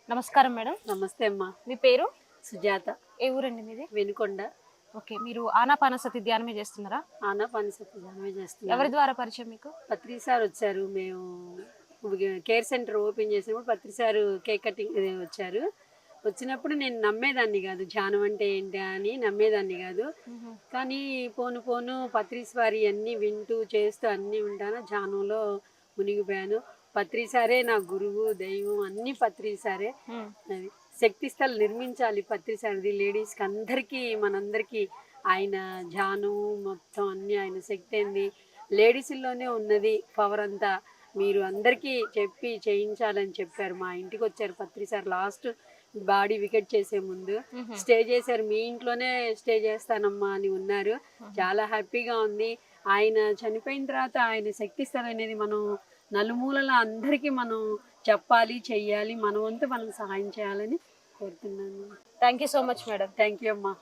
నమస్కారం మేడం. నమస్తే అమ్మా. మీ పేరు? సుజాత. ఏ ఊరండి మీది? వెనుకొండ. ఓకే. మీరు ఆనాపానసతి ధ్యానమే చేస్తున్నారా? ఆనాపానసతి ధ్యానమే చేస్తున్నాను. ఎవరి ద్వారా పరిచయం మీకు? పత్రి సార్ వచ్చారు. మేము కేర్ సెంటర్ ఓపెన్ చేసినప్పుడు పత్రి సారు కేక్ కటింగ్ వచ్చారు. వచ్చినప్పుడు నేను నమ్మేదాన్ని కాదు, ధ్యానం అంటే ఏంటి అని నమ్మేదాన్ని కాదు. కానీ పోను పోను పత్రిస్ వారి అన్నీ వింటూ చేస్తూ అన్నీ ఉంటాను, ధ్యానంలో మునిగిపోయాను. పత్రి సారే నా గురువు, దైవం, అన్ని పత్రి సారే. అది శక్తి స్థల్ నిర్మించాలి పత్రి సార్ది. లేడీస్కి అందరికీ, మనందరికీ ఆయన ధ్యానం మొత్తం అన్నీ ఆయన శక్తి ఏంది లేడీస్లోనే ఉన్నది పవర్ అంతా. మీరు అందరికీ చెప్పి చేయించాలని చెప్పారు. మా ఇంటికి వచ్చారు పత్రి సార్ లాస్ట్ బాడీ వికెట్ చేసే ముందు స్టే చేశారు. మీ ఇంట్లోనే స్టే చేస్తానమ్మా అని ఉన్నారు. చాలా హ్యాపీగా ఉంది. ఆయన చనిపోయిన తర్వాత ఆయన శక్తి స్థలం అనేది మనం నలుమూలల అందరికీ మనం చెప్పాలి, చెయ్యాలి, మన వంతు మనం సహాయం చేయాలని కోరుతున్నాను. Thank you so much madam. Thank you అమ్మా.